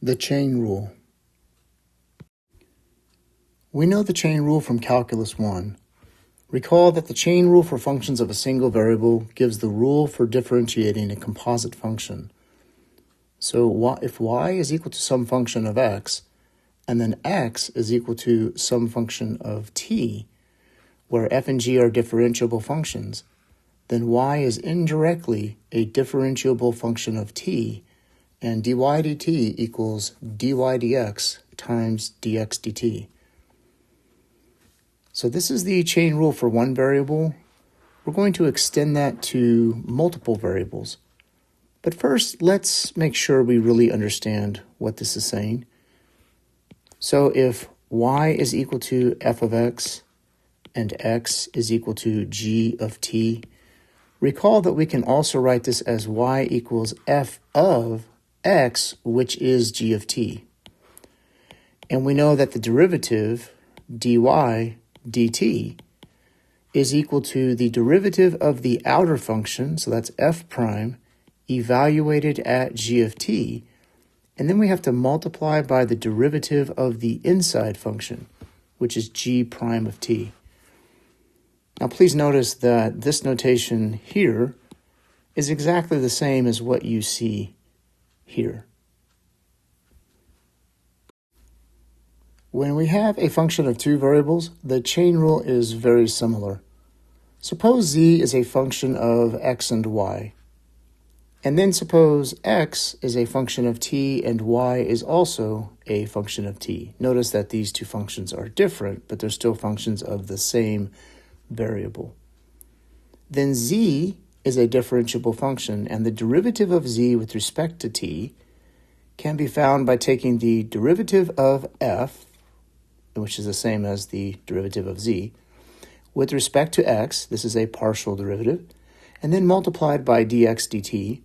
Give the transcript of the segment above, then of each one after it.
The chain rule. We know the chain rule from Calculus 1. Recall that the chain rule for functions of a single variable gives the rule for differentiating a composite function. So if y is equal to some function of x, and then x is equal to some function of t, where f and g are differentiable functions, then y is indirectly a differentiable function of t, and dy dt equals dy dx times dx dt. So this is the chain rule for one variable. We're going to extend that to multiple variables. But first, let's make sure we really understand what this is saying. So if y is equal to f of x and x is equal to g of t, recall that we can also write this as y equals f of x, which is g of t. And we know that the derivative, dy dt, is equal to the derivative of the outer function, so that's f prime, evaluated at g of t, and then we have to multiply by the derivative of the inside function, which is g prime of t. Now please notice that this notation here is exactly the same as what you see here. When we have a function of two variables, the chain rule is very similar. Suppose z is a function of x and y. And then suppose x is a function of t and y is also a function of t. Notice that these two functions are different, but they're still functions of the same variable. Then z is a differentiable function, and the derivative of z with respect to t can be found by taking the derivative of f, which is the same as the derivative of z, with respect to x, this is a partial derivative, and then multiplied by dx dt,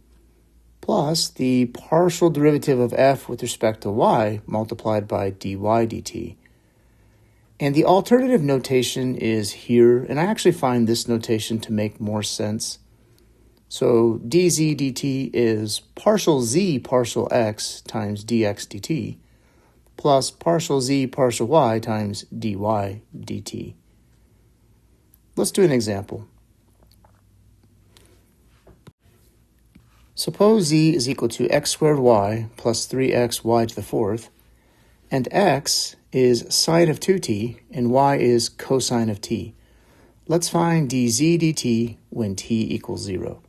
plus the partial derivative of f with respect to y multiplied by dy dt. And the alternative notation is here, and I actually find this notation to make more sense. So dz dt is partial z partial x times dx dt, plus partial z partial y times dy dt. Let's do an example. Suppose z is equal to x squared y plus 3x y to the fourth, and x is sine of 2t and y is cosine of t. Let's find dz dt when t equals 0.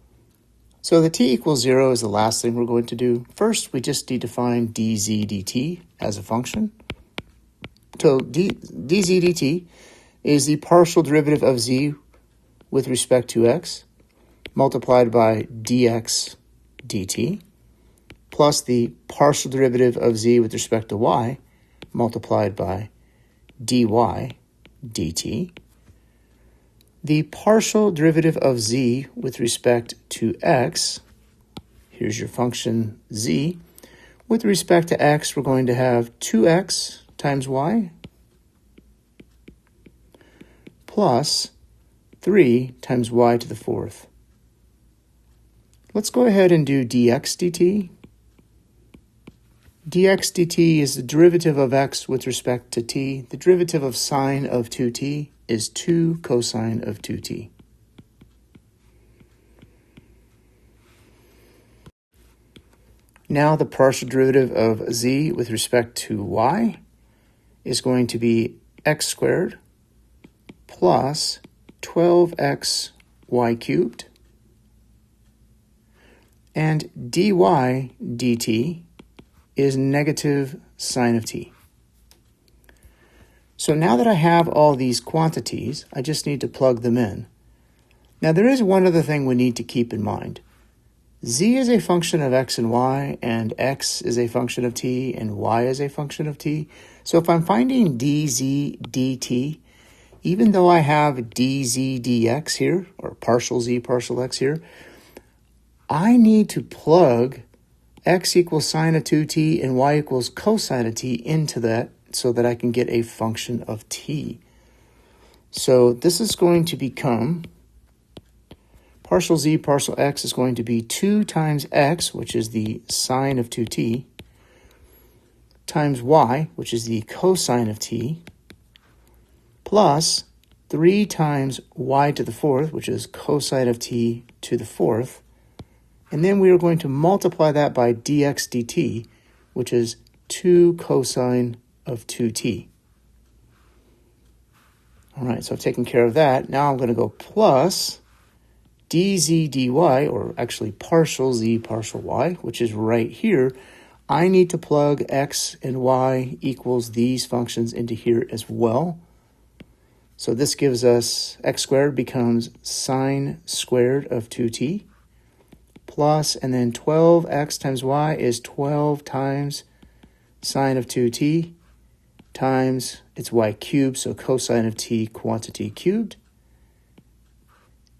So the t equals 0 is the last thing we're going to do. First, we just need to find dz dt as a function. So dz dt is the partial derivative of z with respect to x multiplied by dx dt plus the partial derivative of z with respect to y multiplied by dy dt. The partial derivative of z with respect to x, here's your function z. With respect to x, we're going to have 2x times y plus 3 times y to the fourth. Let's go ahead and do dx dt. dx dt is the derivative of x with respect to t. The derivative of sine of 2t is 2 cosine of 2t. Now the partial derivative of z with respect to y is going to be x squared plus 12x y cubed, and dy dt is negative sine of t. So now that I have all these quantities, I just need to plug them in. Now there is one other thing we need to keep in mind. Z is a function of x and y, and x is a function of t, and y is a function of t. So if I'm finding dz dt, even though I have dz dx here, or partial z partial x here, I need to plug x equals sine of 2t and y equals cosine of t into that so that I can get a function of t. So this is going to become partial z partial x is going to be 2 times x, which is the sine of 2t, times y, which is the cosine of t, plus 3 times y to the fourth, which is cosine of t to the fourth. And then we are going to multiply that by dx dt, which is 2 cosine of 2t. All right, so I've taken care of that. Now I'm going to go plus dz dy, or actually partial z partial y, which is right here. I need to plug x and y equals these functions into here as well. So this gives us x squared becomes sine squared of 2t plus, and then 12x times y is 12 times sine of 2t times it's y cubed, so cosine of t quantity cubed.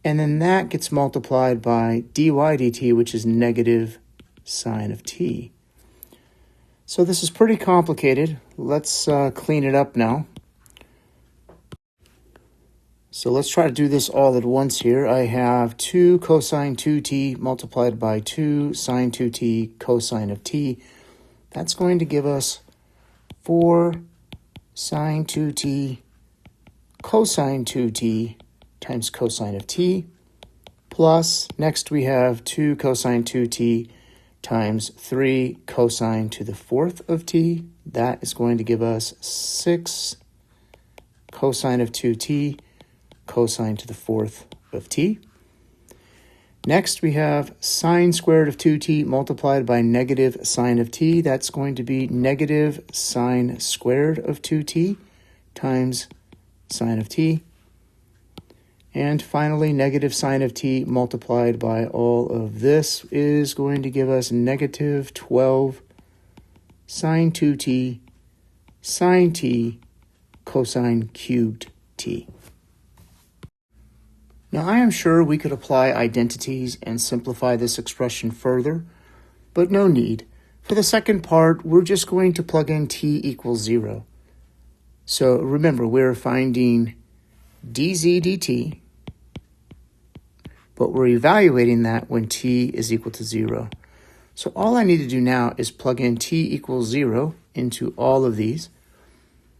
And then that gets multiplied by dy dt, which is negative sine of t. So this is pretty complicated. Let's clean it up now. So let's try to do this all at once here. I have 2 cosine 2t multiplied by 2 sine 2t cosine of t. That's going to give us 4 sine 2t cosine 2t times cosine of t, plus next we have 2 cosine 2t times 3 cosine to the fourth of t. That is going to give us 6 cosine of 2t cosine to the fourth of t. Next, we have sine squared of 2t multiplied by negative sine of t. That's going to be negative sine squared of 2t times sine of t. And finally, negative sine of t multiplied by all of this is going to give us negative 12 sine 2t sine t cosine cubed t. Now, I am sure we could apply identities and simplify this expression further, but no need. For the second part, we're just going to plug in t equals 0. So remember, we're finding dz dt, but we're evaluating that when t is equal to 0. So all I need to do now is plug in t equals 0 into all of these.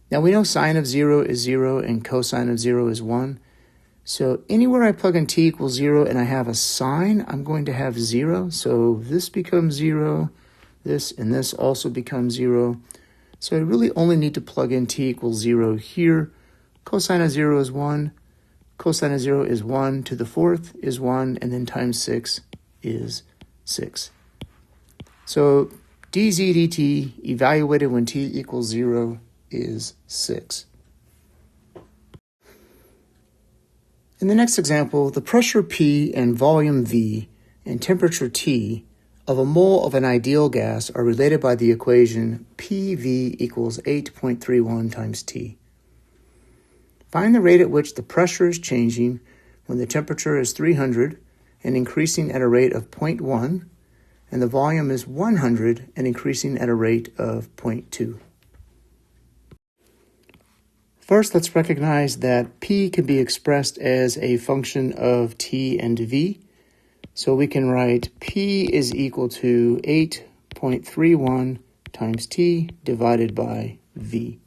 Now we know sine of 0 is 0 and cosine of 0 is 1. So anywhere I plug in t equals 0 and I have a sign, I'm going to have 0. So this becomes 0, this and this also becomes 0. So I really only need to plug in t equals 0 here. Cosine of 0 is 1. Cosine of 0 is 1 to the fourth is 1, and then times 6 is 6. So dz dt evaluated when t equals 0 is 6. In the next example, the pressure P and volume V and temperature T of a mole of an ideal gas are related by the equation PV equals 8.31 times T. Find the rate at which the pressure is changing when the temperature is 300 and increasing at a rate of 0.1, and the volume is 100 and increasing at a rate of 0.2. First, let's recognize that P can be expressed as a function of T and V. So we can write P is equal to 8.31 times T divided by V.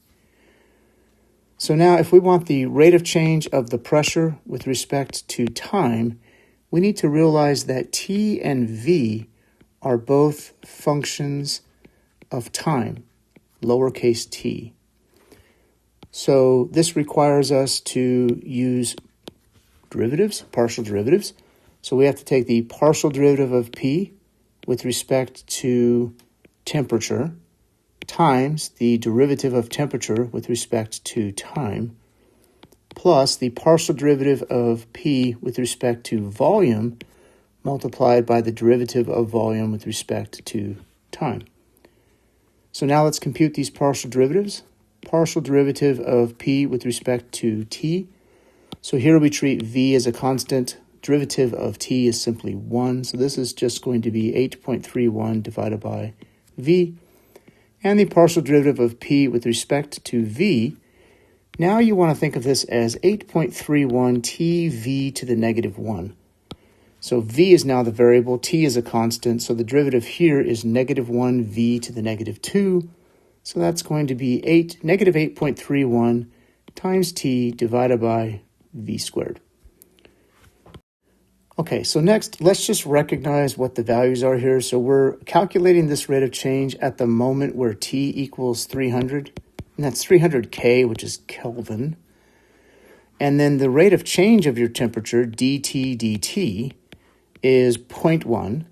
So now if we want the rate of change of the pressure with respect to time, we need to realize that T and V are both functions of time, lowercase t. So this requires us to use derivatives, partial derivatives. So we have to take the partial derivative of P with respect to temperature times the derivative of temperature with respect to time plus the partial derivative of P with respect to volume multiplied by the derivative of volume with respect to time. So now let's compute these partial derivatives. Partial derivative of P with respect to T. So here we treat V as a constant. Derivative of T is simply 1. So this is just going to be 8.31 divided by V. And the partial derivative of P with respect to V. Now you want to think of this as 8.31 TV to the negative 1. So V is now the variable, T is a constant. So the derivative here is negative 1 V to the negative 2. So that's going to be negative 8.31 times t divided by v squared. Okay, so next, let's just recognize what the values are here. So we're calculating this rate of change at the moment where t equals 300, and that's 300 K, which is Kelvin. And then the rate of change of your temperature, dt is 0.1.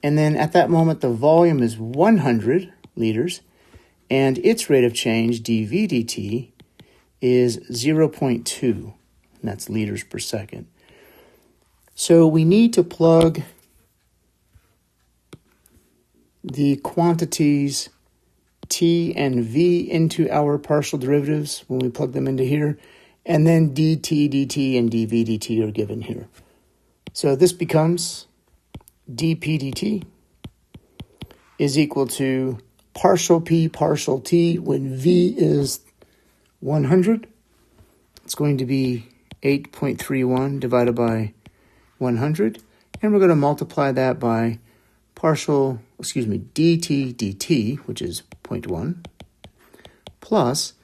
And then at that moment, the volume is 100 liters, and its rate of change, dV dt, is 0.2, and that's liters per second. So we need to plug the quantities t and v into our partial derivatives when we plug them into here, and then dt dt and dv dt are given here. So this becomes dp dt is equal to partial p partial t when v is 100. It's going to be 8.31 divided by 100, and we're going to multiply that by dt dt, which is 0.1, plus,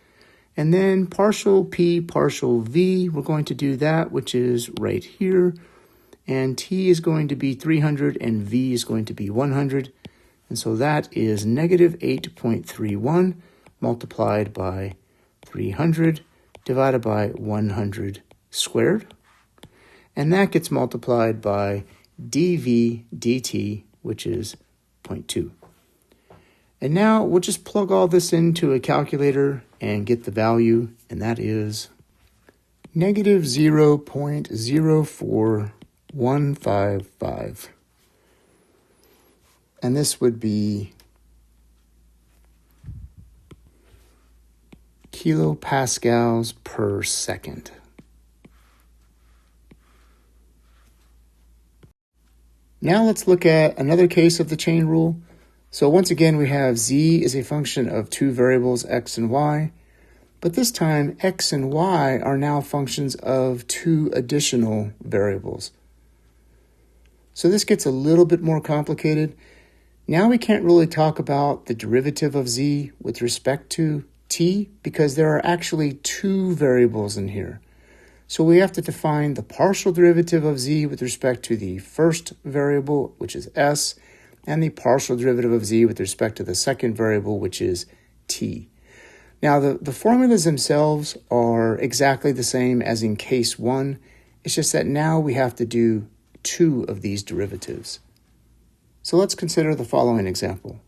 and then partial p partial v, we're going to do that, which is right here, and t is going to be 300 and v is going to be 100, and so that is negative 8.31 multiplied by 300 divided by 100 squared. And that gets multiplied by dV dt, which is 0.2. And now we'll just plug all this into a calculator and get the value, and that is negative 0.04155. And this would be kilopascals per second. Now let's look at another case of the chain rule. So once again, we have z is a function of two variables, x and y, but this time x and y are now functions of two additional variables. So this gets a little bit more complicated. Now we can't really talk about the derivative of z with respect to t because there are actually two variables in here. So we have to define the partial derivative of z with respect to the first variable, which is s, and the partial derivative of z with respect to the second variable, which is t. Now, the formulas themselves are exactly the same as in case 1. It's just that now we have to do two of these derivatives. So let's consider the following example.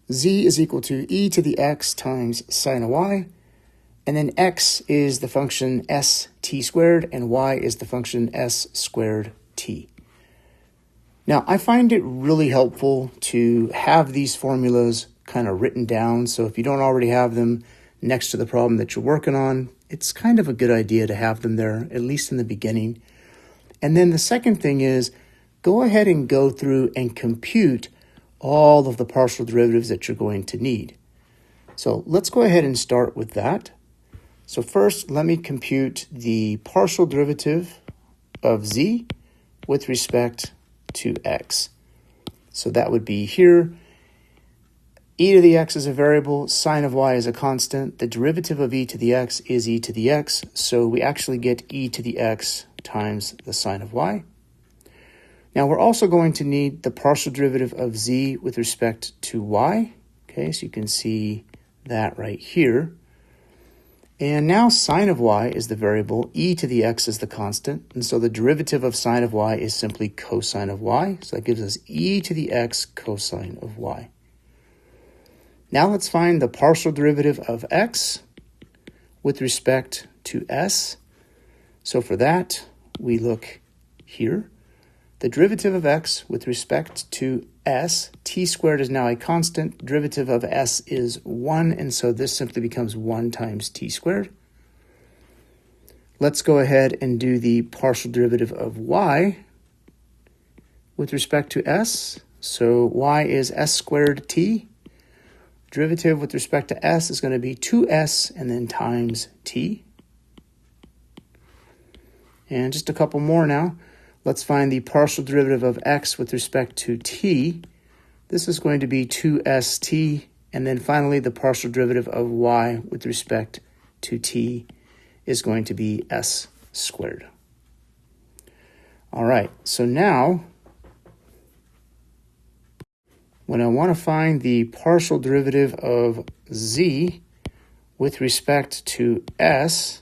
Z is equal to e to the x times sine of y, and then x is the function st squared, and y is the function s squared t. Now, I find it really helpful to have these formulas kind of written down, so if you don't already have them next to the problem that you're working on, it's kind of a good idea to have them there, at least in the beginning. And then the second thing is, go ahead and go through and compute all of the partial derivatives that you're going to need. So let's go ahead and start with that. So first, let me compute the partial derivative of z with respect to x. So that would be here, e to the x is a variable, sine of y is a constant, the derivative of e to the x is e to the x, so we actually get e to the x times the sine of y. Now we're also going to need the partial derivative of z with respect to y. Okay, so you can see that right here. And now sine of y is the variable, e to the x is the constant, and so the derivative of sine of y is simply cosine of y. So that gives us e to the x cosine of y. Now let's find the partial derivative of x with respect to s. So for that, we look here. The derivative of x with respect to s, t squared is now a constant, derivative of s is 1, and so this simply becomes 1 times t squared. Let's go ahead and do the partial derivative of y with respect to s. So y is s squared t. Derivative with respect to s is going to be 2s and then times t. And just a couple more now. Let's find the partial derivative of x with respect to t. This is going to be 2st And then finally, the partial derivative of y with respect to t is going to be s squared. All right, so now when I want to find the partial derivative of z with respect to s,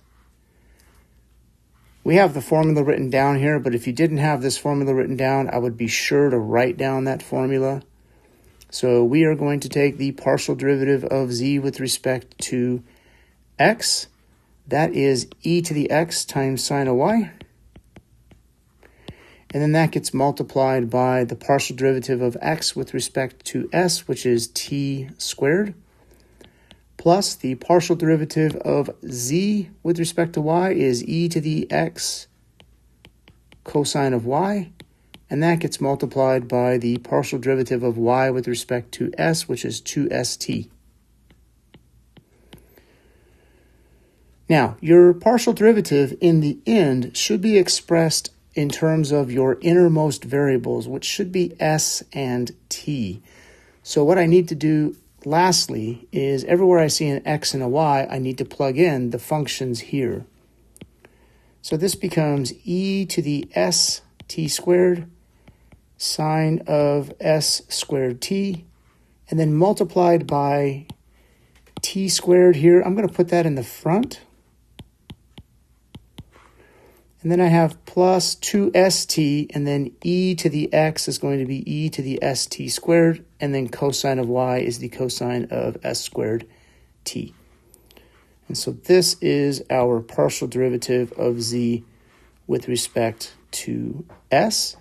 we have the formula written down here, but if you didn't have this formula written down, I would be sure to write down that formula. So we are going to take the partial derivative of z with respect to x. That is e to the x times sine of y. And then that gets multiplied by the partial derivative of x with respect to s, which is t squared, plus the partial derivative of z with respect to y is e to the x cosine of y. And that gets multiplied by the partial derivative of y with respect to s, which is 2st. Now, your partial derivative in the end should be expressed in terms of your innermost variables, which should be s and t. So what I need to do lastly is everywhere I see an x and a y, I need to plug in the functions here. So this becomes e to the st squared sine of s squared t, and then multiplied by t squared here. I'm going to put that in the front. And then I have plus 2st, and then e to the x is going to be e to the st squared, and then cosine of y is the cosine of s squared t. And so this is our partial derivative of z with respect to s.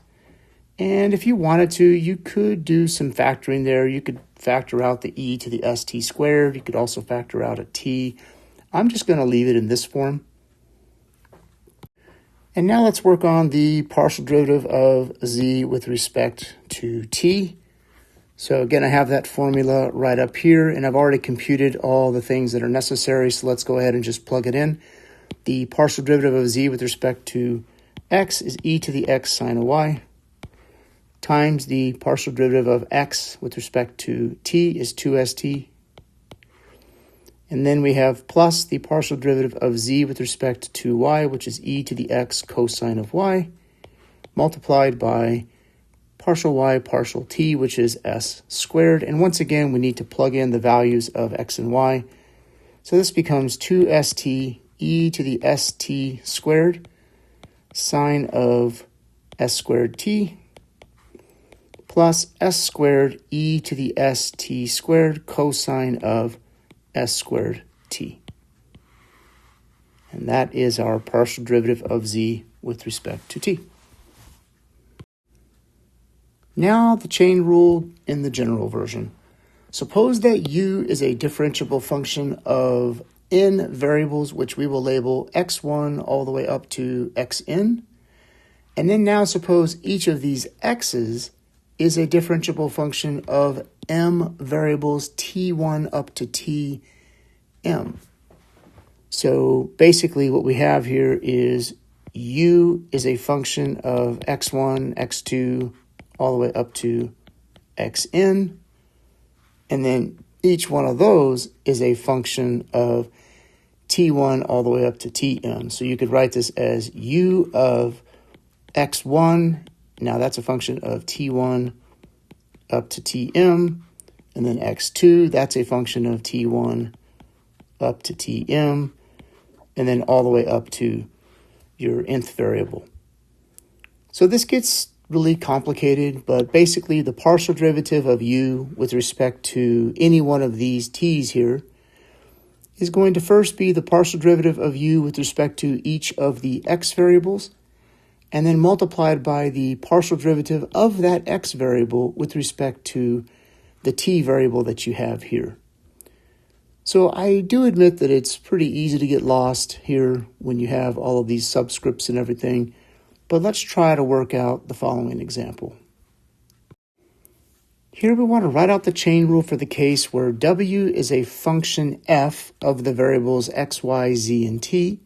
And if you wanted to, you could do some factoring there. You could factor out the e to the st squared. You could also factor out a t. I'm just going to leave it in this form. And now let's work on the partial derivative of z with respect to t. So again, I have that formula right up here, and I've already computed all the things that are necessary, so let's go ahead and just plug it in. The partial derivative of z with respect to x is e to the x sine of y, times the partial derivative of x with respect to t is 2st. And then we have plus the partial derivative of z with respect to y, which is e to the x cosine of y, multiplied by partial y partial t, which is s squared. And once again, we need to plug in the values of x and y. So this becomes 2st e to the st squared sine of s squared t, plus s squared e to the st squared cosine of s squared t. And that is our partial derivative of z with respect to t. Now the chain rule in the general version. Suppose that u is a differentiable function of n variables, which we will label x1 all the way up to xn. And then now suppose each of these x's is a differentiable function of m variables t1 up to tm. So basically what we have here is u is a function of x1, x2, all the way up to xn. And then each one of those is a function of t1 all the way up to tm. So you could write this as u of x1. Now that's a function of t1 up to tm. And then x2, that's a function of t1 up to tm. And then all the way up to your nth variable. So this gets really complicated, but basically the partial derivative of u with respect to any one of these t's here is going to first be the partial derivative of u with respect to each of the x variables, and then multiplied by the partial derivative of that x variable with respect to the t variable that you have here. So I do admit that it's pretty easy to get lost here when you have all of these subscripts and everything, but let's try to work out the following example. Here we want to write out the chain rule for the case where w is a function f of the variables x, y, z, and t,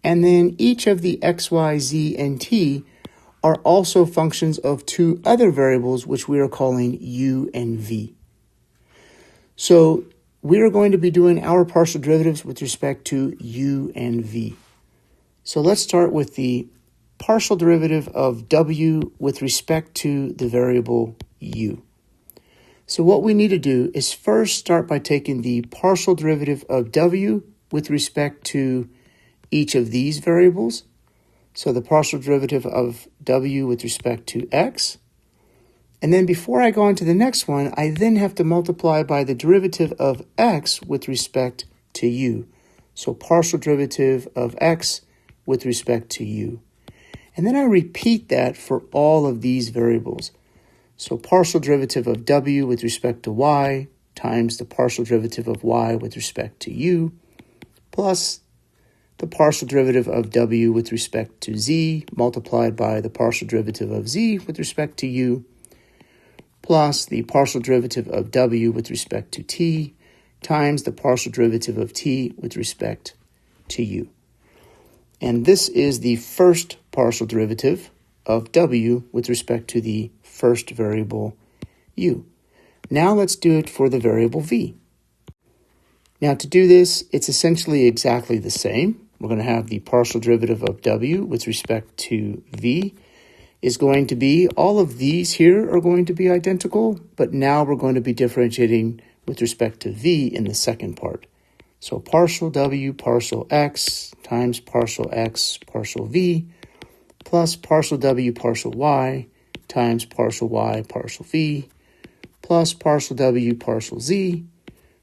and then each of the x, y, z, and t are also functions of two other variables which we are calling u and v. So we are going to be doing our partial derivatives with respect to u and v. So let's start with the partial derivative of w with respect to the variable u. So what we need to do is first start by taking the partial derivative of w with respect to each of these variables. So the partial derivative of w with respect to x. And then before I go on to the next one, I then have to multiply by the derivative of x with respect to u. So partial derivative of x with respect to u. And then I repeat that for all of these variables. So partial derivative of w with respect to y times the partial derivative of y with respect to u plus the partial derivative of w with respect to z multiplied by the partial derivative of z with respect to u plus the partial derivative of w with respect to t times the partial derivative of t with respect to u. And this is the first partial derivative of w with respect to the first variable u. Now let's do it for the variable v. Now to do this, it's essentially exactly the same. We're going to have the partial derivative of w with respect to v is going to be, all of these here are going to be identical, but now we're going to be differentiating with respect to v in the second part. So partial w partial x times partial x partial v plus partial w partial y times partial y partial v plus partial w partial z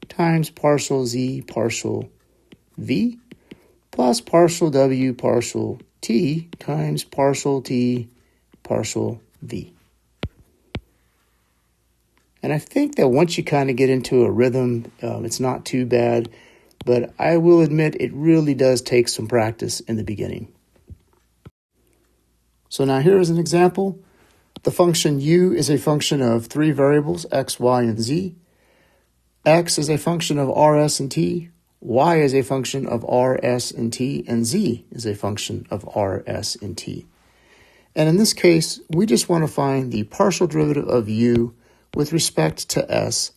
times partial z partial v plus partial w partial t times partial t partial v. And I think that once you kind of get into a rhythm, it's not too bad, but I will admit it really does take some practice in the beginning. So now here is an example. The function u is a function of three variables, x, y, and z. X is a function of rs and t. Y is a function of rs and t. And z is a function of rs and t. And in this case, we just want to find the partial derivative of u with respect to s.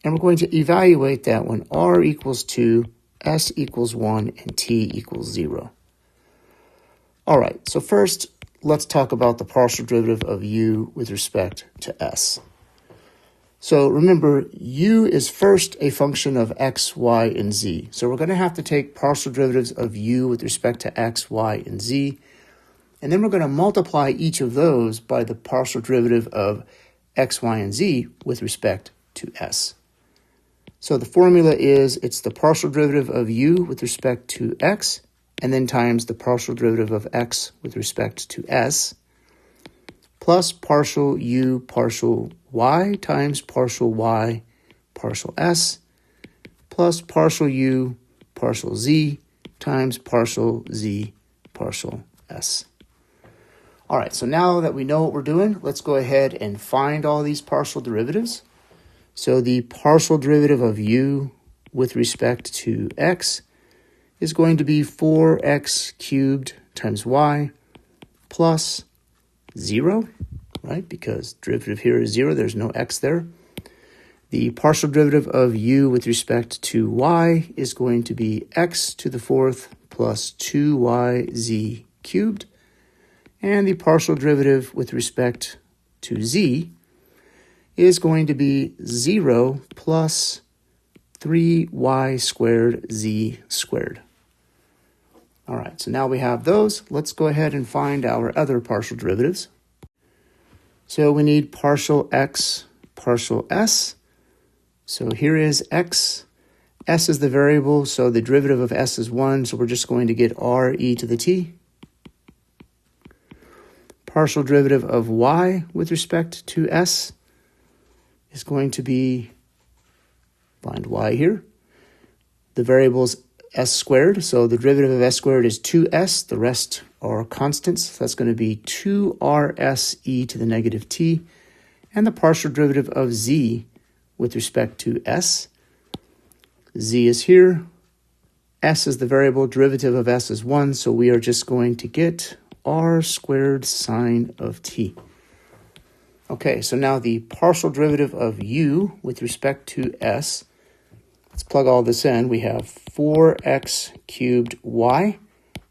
And we're going to evaluate that when r equals 2, s equals 1, and t equals 0. All right, so first, let's talk about the partial derivative of u with respect to s. So remember, u is first a function of x, y, and z. So we're going to have to take partial derivatives of u with respect to x, y, and z. And then we're going to multiply each of those by the partial derivative of x, y, and z with respect to s. So the formula is it's the partial derivative of u with respect to x, and then times the partial derivative of x with respect to s, plus partial u partial y times partial y partial s, plus partial u partial z times partial z partial s. All right, so now that we know what we're doing, let's go ahead and find all these partial derivatives. So the partial derivative of u with respect to x is going to be 4x cubed times y plus 0, right? Because derivative here is 0, there's no x there. The partial derivative of u with respect to y is going to be x to the fourth plus 2yz cubed. And the partial derivative with respect to z is going to be 0 plus 3y squared z squared. All right, so now we have those. Let's go ahead and find our other partial derivatives. So we need partial x, partial s. So here is x. S is the variable, so the derivative of s is 1, so we're just going to get r e to the t. Partial derivative of y with respect to s is going to be, find y here. The variable is s squared, so the derivative of s squared is 2s. The rest are constants. So that's going to be 2rs e to the negative t. And the partial derivative of z with respect to s. Z is here. S is the variable. Derivative of s is 1, so we are just going to get r squared sine of t. Okay, so now the partial derivative of u with respect to s Let's plug all this in. We have 4x cubed y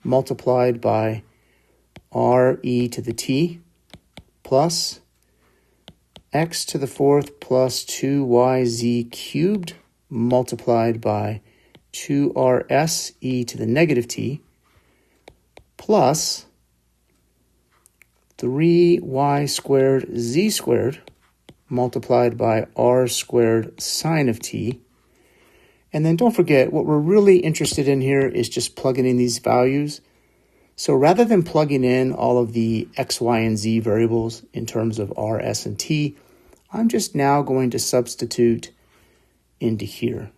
multiplied by r e to the t plus x to the fourth plus 2yz cubed multiplied by 2rs e to the negative t plus 3y squared z squared multiplied by r squared sine of t. And then don't forget, what we're really interested in here is just plugging in these values. So rather than plugging in all of the x, y, and z variables in terms of r, s, and t, I'm just now going to substitute into here.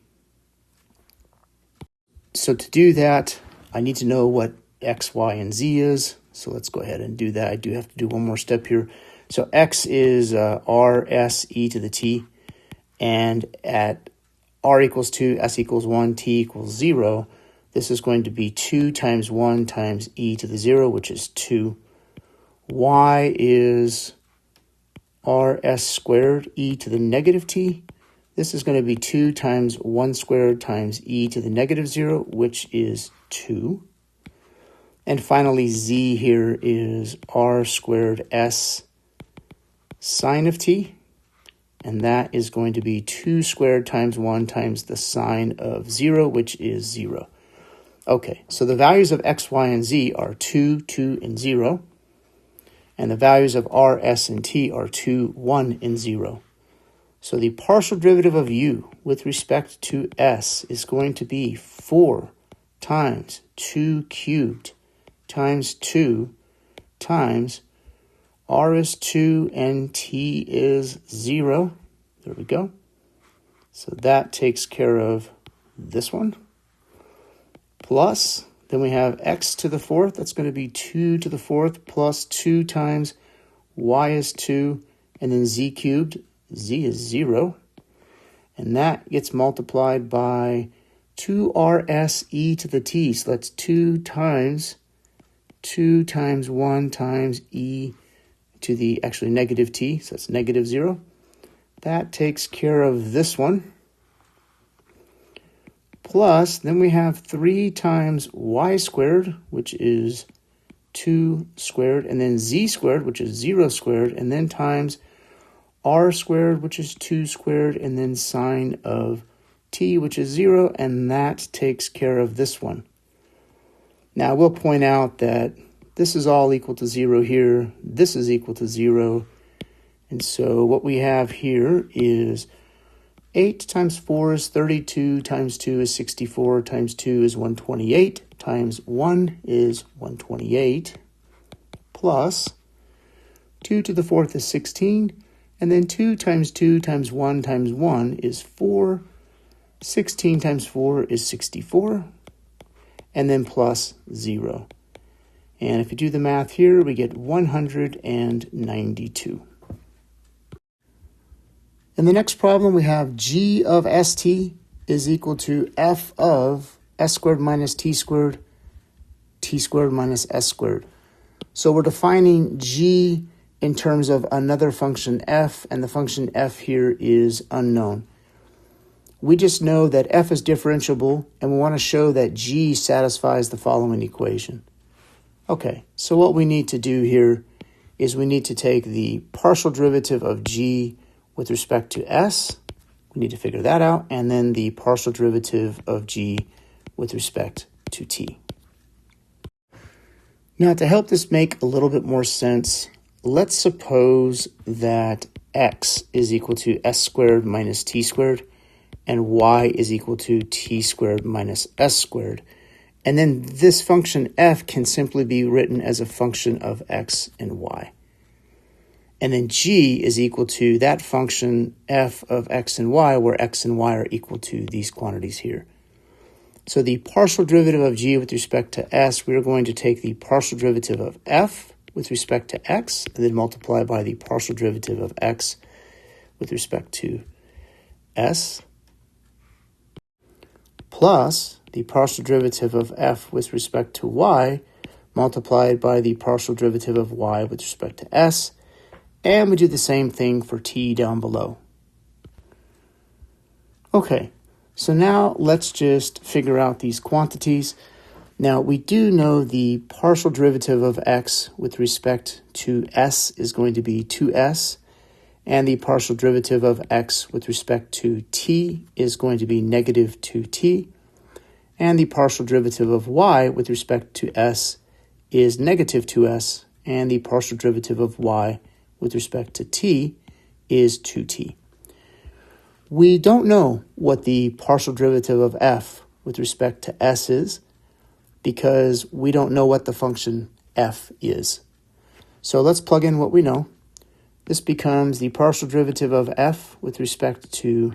So to do that, I need to know what x, y, and z is. So let's go ahead and do that. I do have to do one more step here. So x is r, s, e to the t. And at r equals 2, s equals 1, t equals 0, this is going to be 2 times 1 times e to the 0, which is 2. Y is rs squared e to the negative t. This is going to be 2 times 1 squared times e to the negative 0, which is 2. And finally, z here is r squared s sine of t. And that is going to be 2 squared times 1 times the sine of 0, which is 0. Okay, so the values of x, y, and z are 2, 2, and 0. And the values of r, s, and t are 2, 1, and 0. So the partial derivative of u with respect to s is going to be 4 times 2 cubed times 2 times r is 2 and t is 0. There we go. So that takes care of this one. Plus, then we have x to the fourth. That's going to be 2 to the fourth plus 2 times y is 2, and then z cubed. Z is 0. And that gets multiplied by 2rs e to the t. So that's 2 times 1 times e to the actually negative t. So that's negative 0. That takes care of this one. Plus, then we have 3 times y squared, which is 2 squared, and then z squared, which is 0 squared, and then times r squared, which is 2 squared, and then sine of t, which is 0, and that takes care of this one. Now, we'll point out that this is all equal to 0 here. This is equal to 0. And so what we have here is 8 times 4 is 32, times 2 is 64, times 2 is 128, times 1 is 128, plus 2 to the fourth is 16, and then 2 times 2 times 1 times 1 is 4, 16 times 4 is 64, and then plus 0. And if you do the math here, we get 192. In the next problem, we have g of st is equal to f of s squared minus t squared minus s squared. So we're defining g in terms of another function f, and the function f here is unknown. We just know that f is differentiable, and we want to show that g satisfies the following equation. Okay, so what we need to do here is we need to take the partial derivative of g with respect to s. We need to figure that out, and then the partial derivative of g with respect to t. Now, to help this make a little bit more sense, let's suppose that x is equal to s squared minus t squared, and y is equal to t squared minus s squared. And then this function f can simply be written as a function of x and y. And then g is equal to that function f of x and y, where x and y are equal to these quantities here. So the partial derivative of g with respect to s, we are going to take the partial derivative of f with respect to x, and then multiply by the partial derivative of x with respect to s, plus the partial derivative of f with respect to y, multiplied by the partial derivative of y with respect to s, and we do the same thing for t down below. Okay, So now let's just figure out these quantities. Now we do know the partial derivative of x with respect to s is going to be 2s, and the partial derivative of x with respect to t is going to be negative 2t, and the partial derivative of y with respect to s is negative 2s, and the partial derivative of y with respect to t is 2t. We don't know what the partial derivative of f with respect to s is because we don't know what the function f is. So let's plug in what we know. This becomes the partial derivative of f with respect to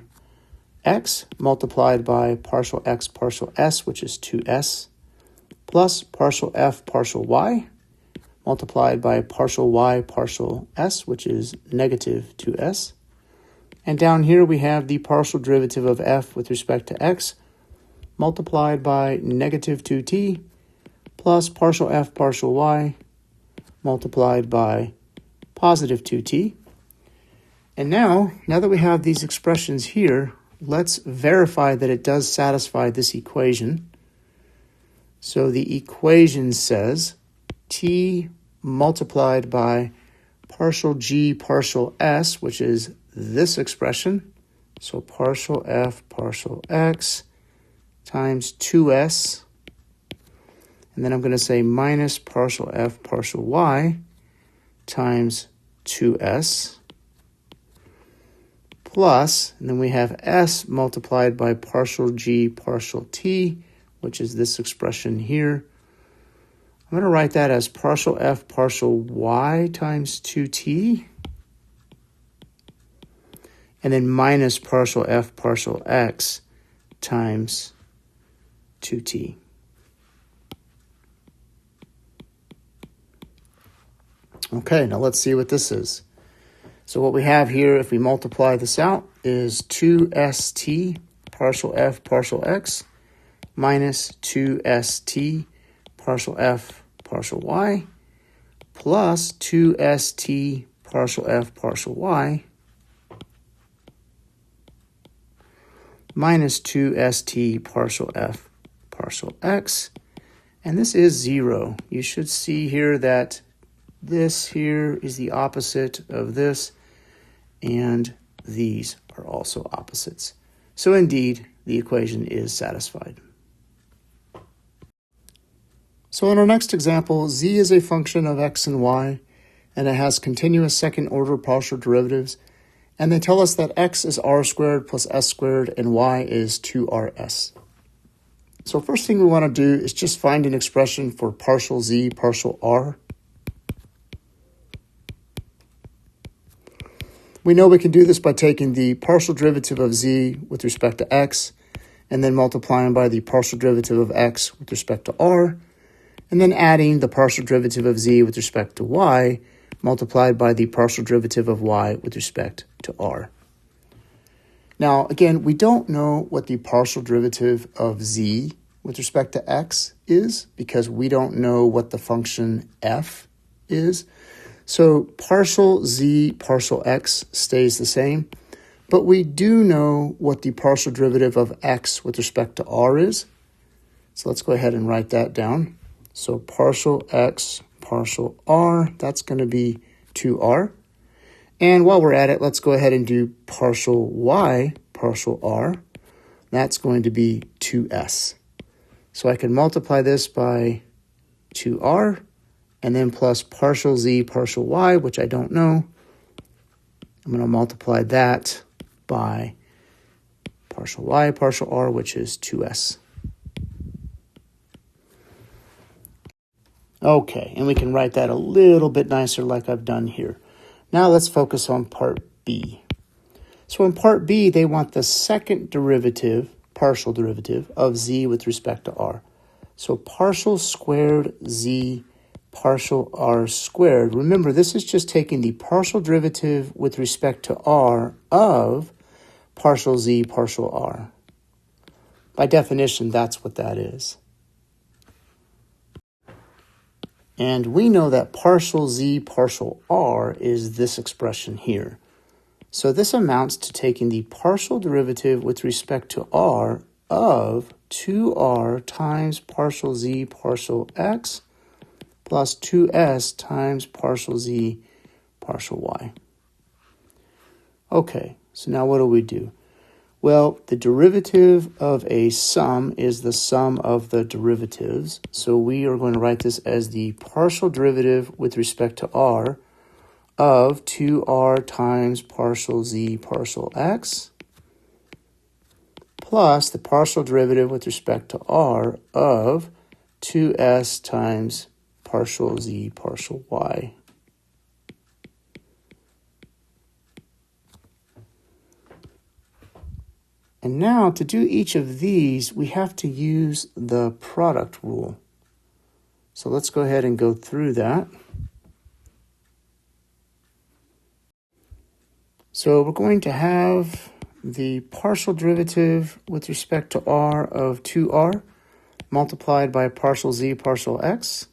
x multiplied by partial x partial s, which is 2s, plus partial f partial y multiplied by partial y partial s, which is negative 2s. And down here we have the partial derivative of f with respect to x multiplied by negative 2t plus partial f partial y multiplied by positive 2t. And now that we have these expressions here, let's verify that it does satisfy this equation. So the equation says t multiplied by partial g partial s, which is this expression, so partial f partial x times 2s, and then I'm going to say minus partial f partial y times 2s, plus, and then we have s multiplied by partial g partial t, which is this expression here. I'm going to write that as partial f partial y times 2t, and then minus partial f partial x times 2t. Okay, now let's see what this is. So what we have here, if we multiply this out, is 2st partial f partial x minus 2st partial f partial y plus 2st partial f partial y minus 2st partial f partial x, and this is 0. You should see here that this here is the opposite of this, and these are also opposites. So indeed, the equation is satisfied. So in our next example, z is a function of x and y, and it has continuous second-order partial derivatives, and they tell us that x is r squared plus s squared and y is 2rs. So first thing we want to do is just find an expression for partial z, partial r. We know we can do this by taking the partial derivative of z with respect to x, and then multiplying by the partial derivative of x with respect to r, and then adding the partial derivative of z with respect to y, multiplied by the partial derivative of y with respect to r. Now, again, we don't know what the partial derivative of z with respect to x is because we don't know what the function f is. So partial z partial x stays the same, but we do know what the partial derivative of x with respect to r is. So let's go ahead and write that down. So partial x partial r, that's going to be 2r. And while we're at it, let's go ahead and do partial y partial r. That's going to be 2s. So I can multiply this by 2r, and then plus partial z partial y, which I don't know. I'm going to multiply that by partial y partial r, which is 2s. Okay, and we can write that a little bit nicer like I've done here. Now let's focus on part B. So in part B, they want the second derivative, partial derivative, of z with respect to r. So partial squared z partial r squared. Remember, this is just taking the partial derivative with respect to r of partial z partial r. By definition, that's what that is. And we know that partial z partial r is this expression here. So this amounts to taking the partial derivative with respect to r of 2r times partial z partial x plus 2s times partial z partial y. Okay, so now what do? Well, the derivative of a sum is the sum of the derivatives. So we are going to write this as the partial derivative with respect to r of 2r times partial z partial x plus the partial derivative with respect to r of 2s times partial z partial y. And now to do each of these, we have to use the product rule. So let's go ahead and go through that. So we're going to have the partial derivative with respect to r of 2r multiplied by partial z partial x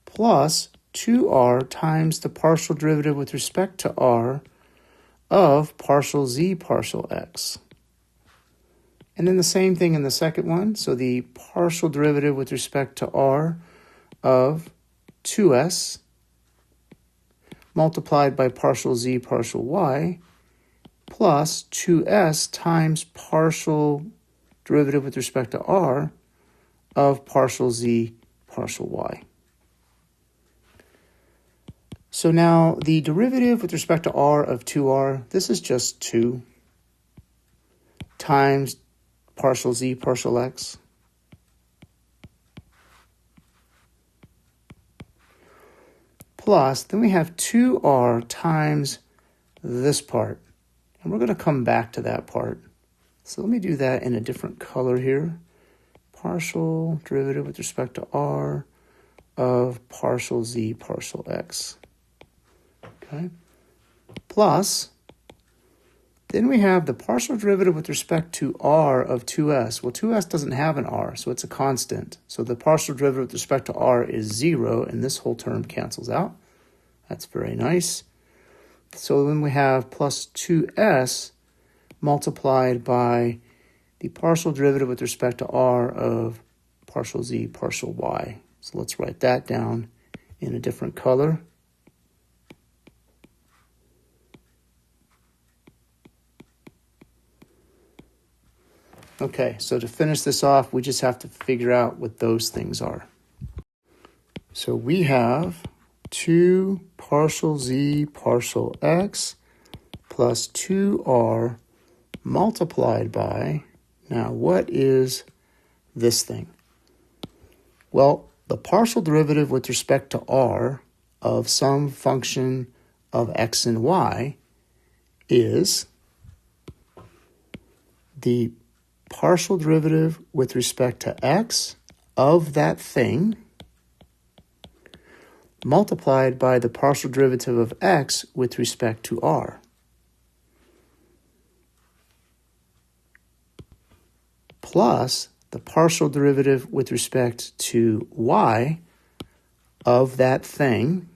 plus 2r times the partial derivative with respect to r of partial z partial x. And then the same thing in the second one. So the partial derivative with respect to r of 2s multiplied by partial z partial y plus 2s times partial derivative with respect to r of partial z partial y. So now the derivative with respect to r of 2r, this is just 2 times partial z partial x plus, then we have 2r times this part. And we're going to come back to that part. So let me do that in a different color here. Partial derivative with respect to r of partial z partial x. Okay. Plus, then we have the partial derivative with respect to r of 2s. Well, 2s doesn't have an r, so it's a constant. So the partial derivative with respect to r is 0, and this whole term cancels out. That's very nice. So then we have plus 2s multiplied by the partial derivative with respect to r of partial z partial y. So let's write that down in a different color. Okay, so to finish this off, we just have to figure out what those things are. So we have 2 partial z partial x plus 2r multiplied by, now what is this thing? Well, the partial derivative with respect to r of some function of x and y is the partial derivative with respect to x of that thing multiplied by the partial derivative of x with respect to r. Plus the partial derivative with respect to y of that thing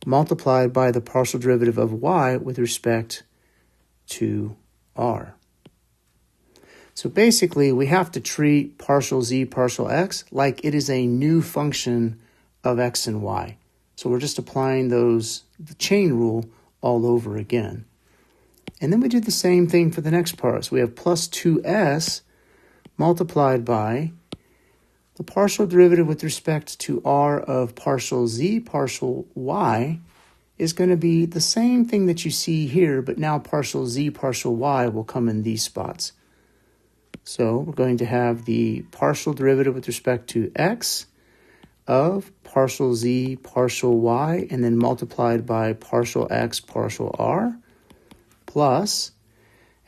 multiplied by the partial derivative of y with respect to r. So basically, we have to treat partial z partial x like it is a new function of x and y. So we're just applying the chain rule all over again. And then we do the same thing for the next part. So we have plus 2s multiplied by the partial derivative with respect to r of partial z partial y is going to be the same thing that you see here, but now partial z partial y will come in these spots. So we're going to have the partial derivative with respect to x of partial z partial y, and then multiplied by partial x partial r, plus,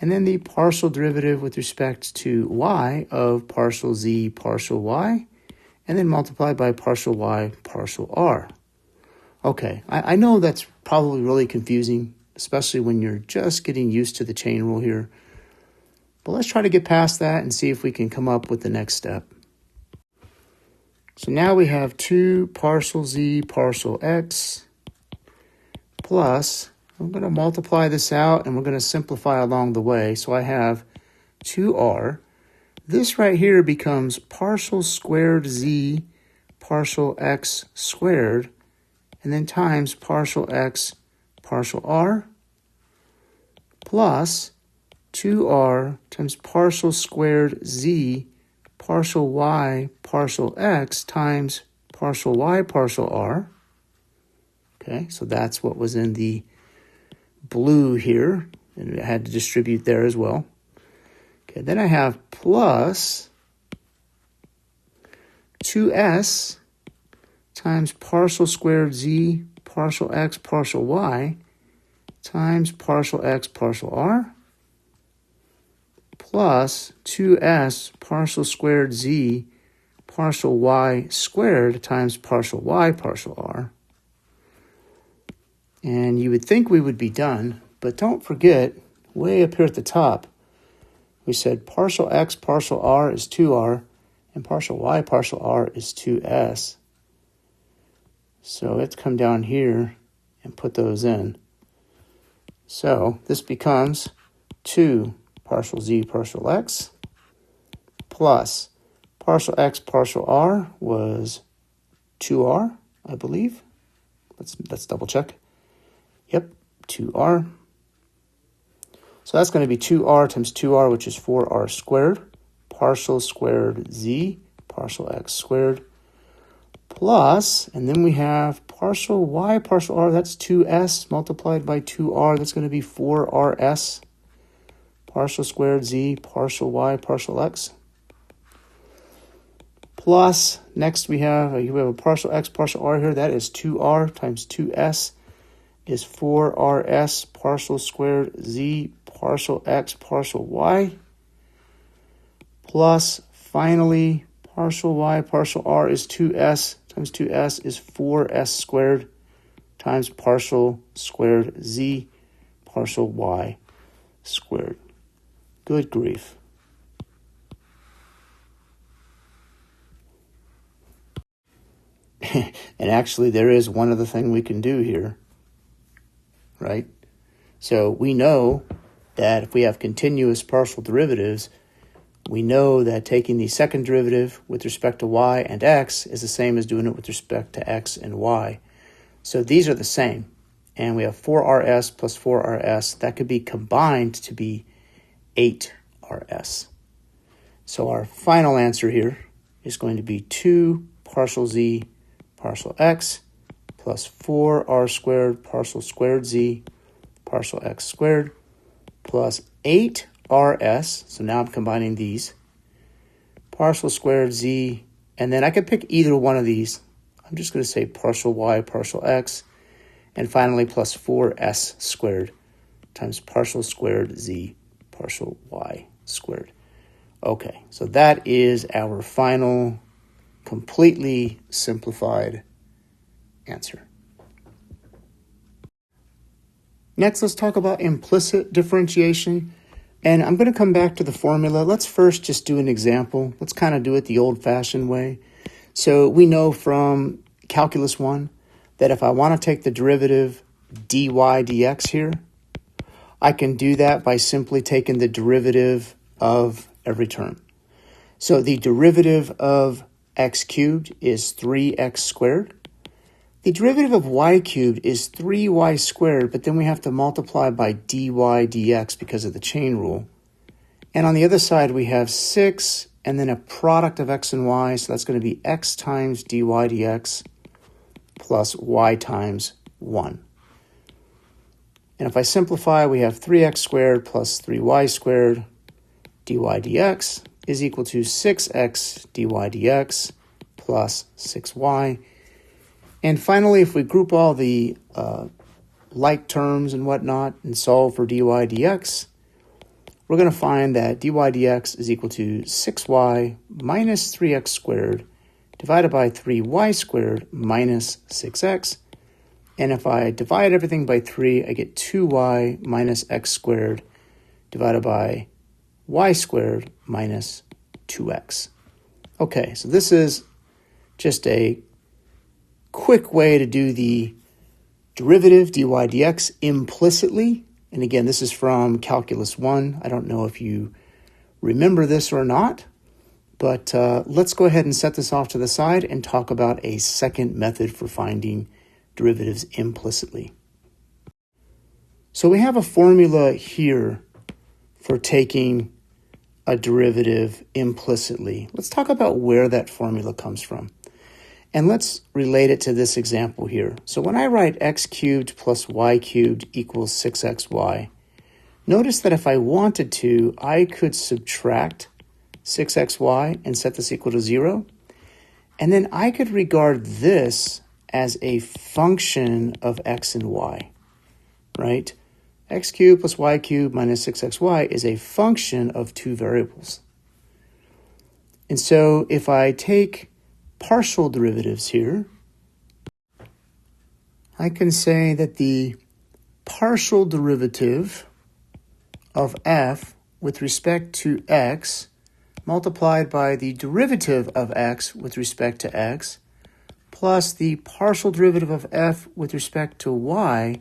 and then the partial derivative with respect to y of partial z partial y, and then multiplied by partial y partial r. Okay, I know that's probably really confusing, especially when you're just getting used to the chain rule here. But let's try to get past that and see if we can come up with the next step. So now we have 2 partial z partial x plus, I'm going to multiply this out and we're going to simplify along the way. So I have 2r. This right here becomes partial squared z partial x squared, and then times partial x partial r, plus 2r times partial squared z partial y partial x times partial y partial r. Okay, so that's what was in the blue here, and it had to distribute there as well. Okay, then I have plus 2s times partial squared z partial x partial y times partial x partial r, plus 2s partial squared z partial y squared times partial y partial r. And you would think we would be done, but don't forget, way up here at the top, we said partial x partial r is 2r, and partial y partial r is 2s. So let's come down here and put those in. So this becomes 2 partial z partial x plus partial x partial r was 2r, I believe. Let's double check. Yep, 2r. So that's going to be 2r times 2r, which is 4r squared, partial squared z, partial x squared, plus, and then we have partial y partial r, that's 2s multiplied by 2r, that's going to be 4rs, partial squared z, partial y partial x, plus, next we have a partial x partial r here, that is 2r times 2s, is 4rs partial squared z partial x partial y, plus finally partial y partial r is 2s times 2s is 4s squared times partial squared z partial y squared. Good grief. And actually there is one other thing we can do here. Right? So we know that if we have continuous partial derivatives, we know that taking the second derivative with respect to y and x is the same as doing it with respect to x and y. So these are the same. And we have 4rs plus 4rs. That could be combined to be 8rs. So our final answer here is going to be 2 partial z partial x plus 4r squared partial squared z partial x squared plus 8rs, so now I'm combining these, partial squared z, and then I could pick either one of these. I'm just going to say partial y partial x, and finally plus 4s squared times partial squared z partial y squared. Okay, so that is our final completely simplified answer. Next, let's talk about implicit differentiation. And I'm going to come back to the formula. Let's first just do an example. Let's kind of do it the old-fashioned way. So we know from Calculus 1 that if I want to take the derivative dy dx here, I can do that by simply taking the derivative of every term. So the derivative of x cubed is 3x squared. The derivative of y cubed is 3y squared, but then we have to multiply by dy dx because of the chain rule. And on the other side, we have 6 and then a product of x and y, so that's going to be x times dy dx plus y times 1. And if I simplify, we have 3x squared plus 3y squared dy dx is equal to 6x dy dx plus 6y. And finally, if we group all the like terms and whatnot and solve for dy dx, we're going to find that dy dx is equal to 6y minus 3x squared divided by 3y squared minus 6x. And if I divide everything by 3, I get 2y minus x squared divided by y squared minus 2x. Okay, so this is just a quick way to do the derivative dy dx implicitly. And again, this is from Calculus 1. I don't know if you remember this or not, but let's go ahead and set this off to the side and talk about a second method for finding derivatives implicitly. So we have a formula here for taking a derivative implicitly. Let's talk about where that formula comes from. And let's relate it to this example here. So when I write x cubed plus y cubed equals 6xy, notice that if I wanted to, I could subtract 6xy and set this equal to 0. And then I could regard this as a function of x and y, right? X cubed plus y cubed minus 6xy is a function of two variables. And so if I take partial derivatives here, I can say that the partial derivative of f with respect to x multiplied by the derivative of x with respect to x plus the partial derivative of f with respect to y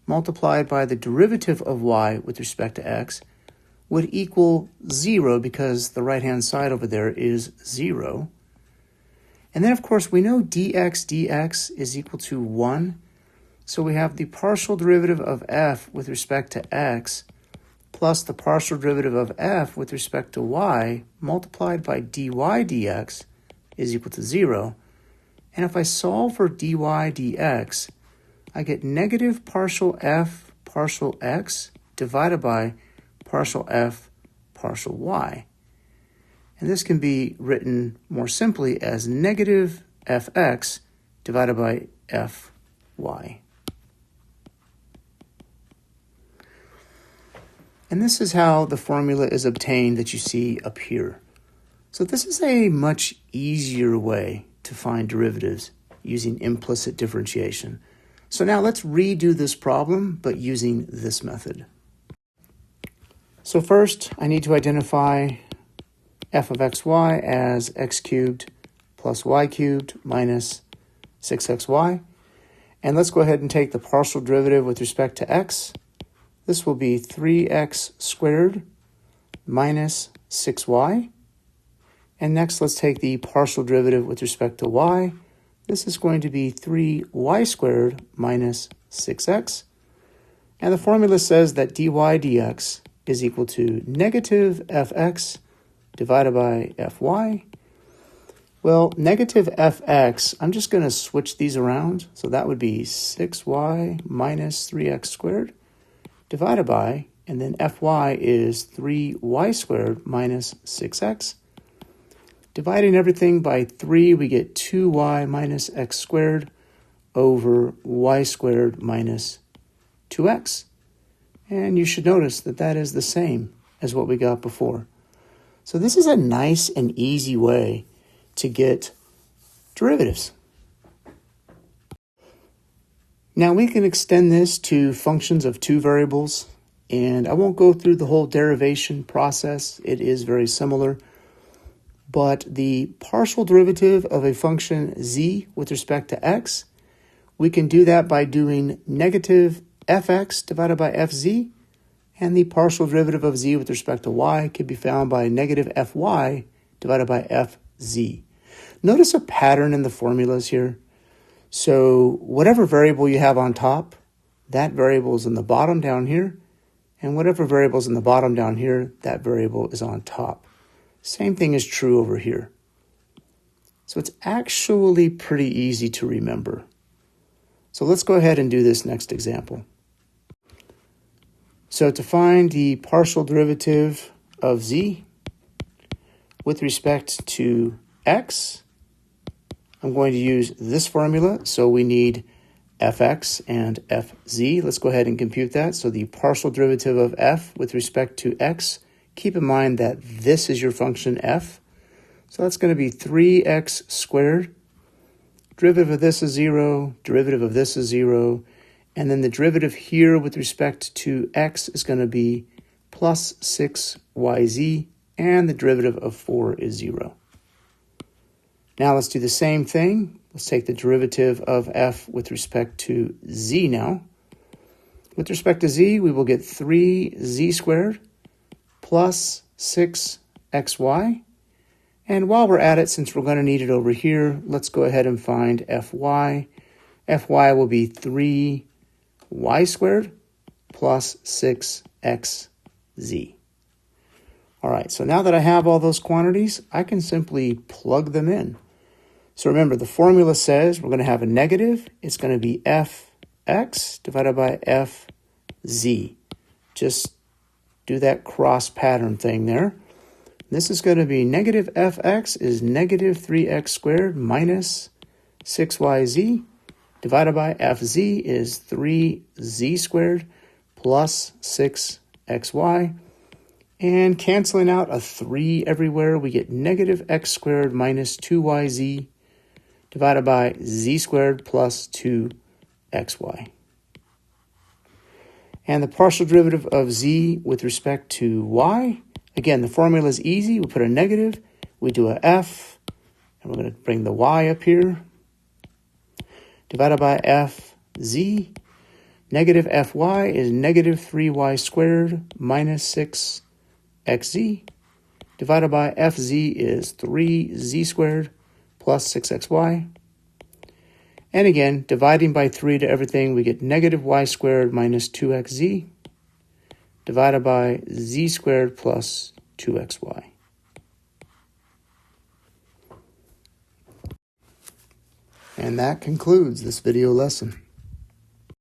multiplied by the derivative of y with respect to x would equal 0 because the right-hand side over there is 0. And then, of course, we know dx is equal to 1. So we have the partial derivative of f with respect to x plus the partial derivative of f with respect to y multiplied by dy dx is equal to 0. And if I solve for dy dx, I get negative partial f partial x divided by partial f partial y. And this can be written more simply as negative fx divided by fy. And this is how the formula is obtained that you see up here. So this is a much easier way to find derivatives using implicit differentiation. So now let's redo this problem, but using this method. So first, I need to identify f of xy as x cubed plus y cubed minus 6xy. And let's go ahead and take the partial derivative with respect to x. This will be 3x squared minus 6y. And next, let's take the partial derivative with respect to y. This is going to be 3y squared minus 6x. And the formula says that dy dx is equal to negative fx divided by fy. Well, negative fx, I'm just going to switch these around. So that would be 6y minus 3x squared divided by, and then fy is 3y squared minus 6x. Dividing everything by 3, we get 2y minus x squared over y squared minus 2x. And you should notice that that is the same as what we got before. So this is a nice and easy way to get derivatives. Now we can extend this to functions of two variables, and I won't go through the whole derivation process. It is very similar. But the partial derivative of a function z with respect to x, we can do that by doing negative fx divided by fz, and the partial derivative of z with respect to y can be found by negative fy divided by fz. Notice a pattern in the formulas here. So whatever variable you have on top, that variable is in the bottom down here, and whatever variable is in the bottom down here, that variable is on top. Same thing is true over here. So it's actually pretty easy to remember. So let's go ahead and do this next example. So to find the partial derivative of z with respect to x, I'm going to use this formula. So we need fx and fz. Let's go ahead and compute that. So the partial derivative of f with respect to x, keep in mind that this is your function f. So that's going to be 3x squared. Derivative of this is 0. Derivative of this is 0. And then the derivative here with respect to x is going to be plus 6yz. And the derivative of 4 is 0. Now let's do the same thing Let's take the derivative of f with respect to z now. With respect to z, we will get 3z squared plus 6xy. And while we're at it, since we're going to need it over here, let's go ahead and find fy. Fy will be 3y squared plus 6xz. All right, so now that I have all those quantities, I can simply plug them in. So remember, the formula says we're going to have a negative. It's going to be fx divided by fz. Just do that cross pattern thing there. This is going to be negative fx is negative 3x squared minus 6yz divided by fz is 3z squared plus 6xy. And canceling out a 3 everywhere, we get negative x squared minus 2yz divided by z squared plus 2xy. And the partial derivative of z with respect to y, again, the formula is easy. We put a negative, we do a f, and we're going to bring the y up here, divided by fz. Negative fy is negative 3y squared minus 6xz, divided by fz is 3z squared plus 6xy. And again, dividing by 3 to everything, we get negative y squared minus 2xz, divided by z squared plus 2xy. And that concludes this video lesson.